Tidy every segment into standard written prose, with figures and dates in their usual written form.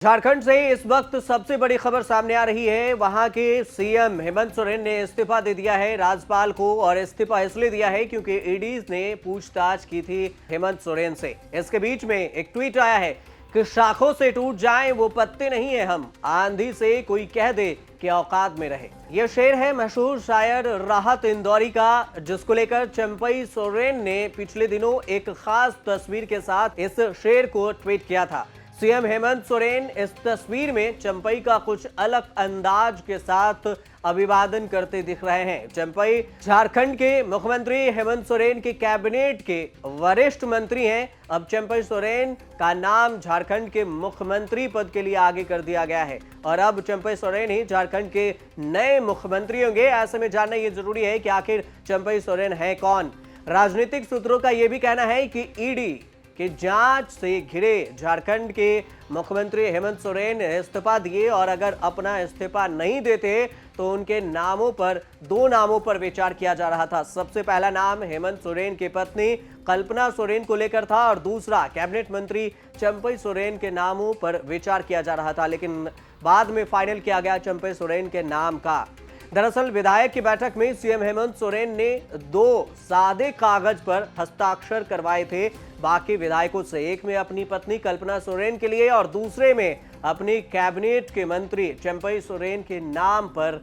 झारखंड से इस वक्त सबसे बड़ी खबर सामने आ रही है। वहां के सीएम हेमंत सोरेन ने इस्तीफा दे दिया है राज्यपाल को, और इस्तीफा इसलिए दिया है क्योंकि ईडी ने पूछताछ की थी हेमंत सोरेन से। इसके बीच में एक ट्वीट आया है कि शाखों से टूट जाएं वो पत्ते नहीं है हम, आंधी से कोई कह दे कि औकात में रहे। यह शेर है मशहूर शायर राहत इंदौरी का, जिसको लेकर चंपई सोरेन ने पिछले दिनों एक खास तस्वीर के साथ इस शेर को ट्वीट किया था। सीएम हेमंत सोरेन इस तस्वीर में चंपई का कुछ अलग अंदाज के साथ अभिवादन करते दिख रहे हैं। चंपई झारखंड के मुख्यमंत्री हेमंत सोरेन के कैबिनेट के वरिष्ठ मंत्री हैं। अब चंपई सोरेन का नाम झारखंड के मुख्यमंत्री पद के लिए आगे कर दिया गया है, और अब चंपई सोरेन ही झारखंड के नए मुख्यमंत्री होंगे। ऐसे में जानना यह जरूरी है कि आखिर चंपई सोरेन है कौन। राजनीतिक सूत्रों का यह भी कहना है कि ईडी कि जांच से घिरे झारखंड के मुख्यमंत्री हेमंत सोरेन इस्तीफा दिए, और अगर अपना इस्तीफा नहीं देते तो उनके नामों पर, दो नामों पर विचार किया जा रहा था। सबसे पहला नाम हेमंत सोरेन की पत्नी कल्पना सोरेन को लेकर था, और दूसरा कैबिनेट मंत्री चंपई सोरेन के नामों पर विचार किया जा रहा था, लेकिन बाद में फाइनल किया गया चंपई सोरेन के नाम का। दरअसल विधायक की बैठक में सीएम हेमंत सोरेन ने दो सादे कागज पर हस्ताक्षर करवाए थे बाकी विधायकों से। एक में अपनी पत्नी कल्पना सोरेन के लिए और दूसरे में अपनी कैबिनेट के मंत्री चंपई सोरेन के नाम पर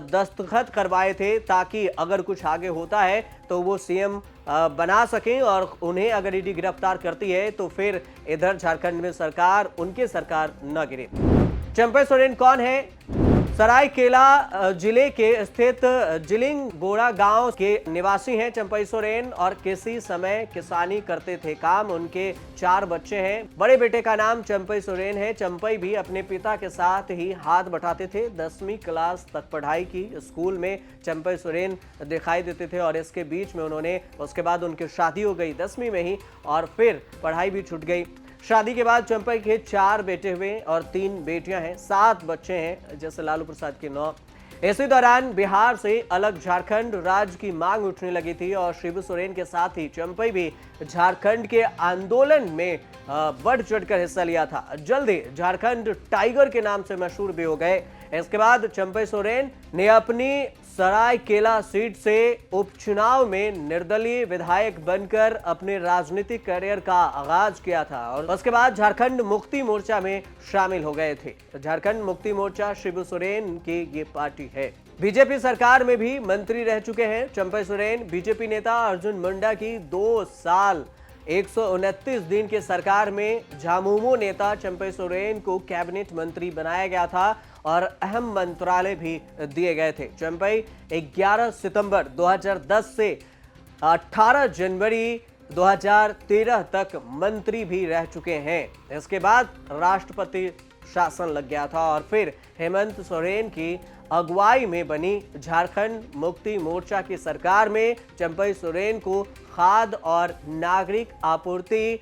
दस्तखत करवाए थे, ताकि अगर कुछ आगे होता है तो वो सीएम बना सकें, और उन्हें अगर ईडी गिरफ्तार करती है तो फिर इधर झारखंड में सरकार, उनकी सरकार न गिरे। चंपई सोरेन कौन है? सरायकेला जिले के स्थित जिलिंगबोड़ा गांव के निवासी हैं चंपई सोरेन, और किसी समय किसानी करते थे काम। उनके 4 बच्चे हैं। बड़े बेटे का नाम चंपई सोरेन है। चंपई भी अपने पिता के साथ ही हाथ बटाते थे। 10वीं क्लास तक पढ़ाई की। स्कूल में चंपई सोरेन दिखाई देते थे, और इसके बीच में उन्होंने, उसके बाद उनकी शादी हो गई 10वीं में ही, और फिर पढ़ाई भी छूट गई। शादी के बाद चंपई के 4 बेटे हुए और 3 बेटियां हैं। 7 बच्चे हैं, जैसे लालू प्रसाद के 9। इसी दौरान बिहार से अलग झारखंड राज्य की मांग उठने लगी थी, और शिबू सोरेन के साथ ही चंपई भी झारखंड के आंदोलन में बढ़ चढ़कर हिस्सा लिया था। जल्दी झारखंड टाइगर के नाम से मशहूर भी हो गए। इसके बाद चंपई सोरेन ने अपनी सरायकेला सीट से उपचुनाव में निर्दलीय विधायक बनकर अपने राजनीतिक करियर का आगाज किया था, और उसके बाद झारखंड मुक्ति मोर्चा में शामिल हो गए थे। झारखंड मुक्ति मोर्चा शिबू सोरेन की ये पार्टी है। बीजेपी सरकार में भी मंत्री रह चुके हैं चंपई सोरेन। बीजेपी नेता अर्जुन मुंडा की 2 साल 129 दिन के सरकार में झामुमो नेता चंपई सोरेन को कैबिनेट मंत्री बनाया गया था, और अहम मंत्रालय भी दिए गए थे। चंपई 11 सितंबर 2010 से 18 जनवरी 2013 तक मंत्री भी रह चुके हैं। इसके बाद राष्ट्रपति शासन लग गया था, और फिर हेमंत सोरेन की अगुवाई में बनी झारखंड मुक्ति मोर्चा की सरकार में चंपई सोरेन को खाद्य और नागरिक आपूर्ति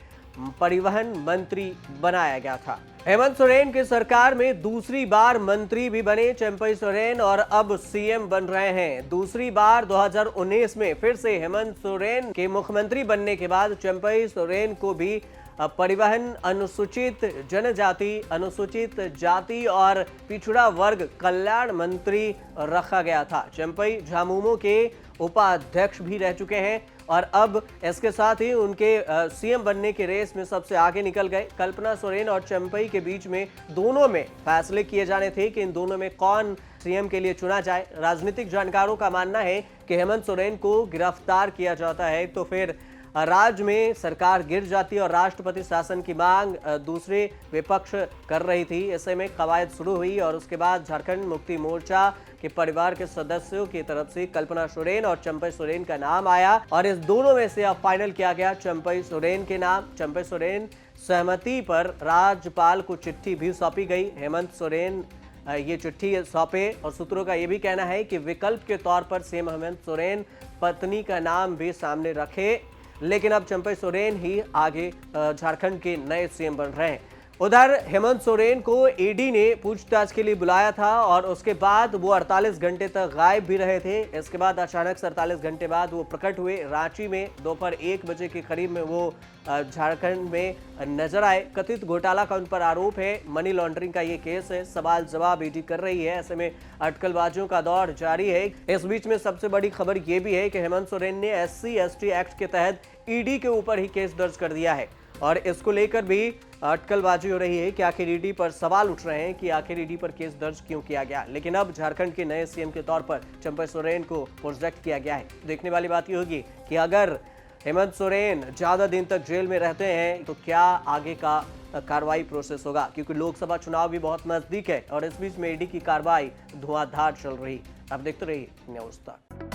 परिवहन मंत्री बनाया गया था। हेमंत सोरेन की सरकार में दूसरी बार मंत्री भी बने चंपई सोरेन, और अब सीएम बन रहे हैं। दूसरी बार 2019 में फिर से हेमंत सोरेन के मुख्यमंत्री बनने के बाद चंपई सोरेन को भी परिवहन, अनुसूचित जनजाति, अनुसूचित जाति और पिछड़ा वर्ग कल्याण मंत्री रखा गया था। चंपई झामुमो के उपाध्यक्ष भी रह चुके हैं, और अब इसके साथ ही उनके सीएम बनने के रेस में सबसे आगे निकल गए। कल्पना सोरेन और चंपई के बीच में दोनों में फैसले किए जाने थे कि इन दोनों में कौन सीएम के लिए चुना जाए। राजनीतिक जानकारों का मानना है कि हेमंत सोरेन को गिरफ्तार किया जाता है तो फिर राज्य में सरकार गिर जाती, और राष्ट्रपति शासन की मांग दूसरे विपक्ष कर रही थी। ऐसे में कवायद शुरू हुई, और उसके बाद झारखंड मुक्ति मोर्चा के परिवार के सदस्यों की तरफ से कल्पना सोरेन और चंपई सोरेन का नाम आया, और इस दोनों में से अब फाइनल किया गया चंपई सोरेन के नाम। चंपई सोरेन सहमति पर राज्यपाल को चिट्ठी भी सौंपी गई। हेमंत सोरेन ये चिट्ठी सौंपे, और सूत्रों का यह भी कहना है कि विकल्प के तौर पर सीएम हेमंत सोरेन पत्नी का नाम भी सामने रखे, लेकिन अब चंपई सोरेन ही आगे झारखंड के नए सीएम बन रहे हैं। उधर हेमंत सोरेन को ईडी ने पूछताछ के लिए बुलाया था और उसके बाद वो 48 घंटे तक गायब भी रहे थे। इसके बाद अचानक 48 घंटे बाद वो प्रकट हुए रांची में। दोपहर 1 बजे के करीब में वो झारखंड में नजर आए। कथित घोटाला का उन पर आरोप है। मनी लॉन्ड्रिंग का ये केस है। सवाल जवाब ईडी कर रही है। ऐसे में अटकलबाजियों का दौर जारी है। इस बीच में सबसे बड़ी खबर ये भी है कि हेमंत सोरेन ने SC/ST एक्ट के तहत ईडी के ऊपर ही केस दर्ज कर दिया है और इसको लेकर भी अटकलबाजी हो रही है कि आखिर ईडी पर सवाल उठ रहे हैं कि आखिर ईडी पर केस दर्ज क्यों किया गया। लेकिन अब झारखंड के नए सीएम के तौर पर चंपई सोरेन को प्रोजेक्ट किया गया है। देखने वाली बात यह होगी कि अगर हेमंत सोरेन ज्यादा दिन तक जेल में रहते हैं तो क्या आगे का कार्रवाई प्रोसेस होगा, क्योंकि लोकसभा चुनाव भी बहुत नजदीक है और इस बीच में ईडी की कार्रवाई धुआंधार चल रही। अब देखते रहिए न्यूज़ तक।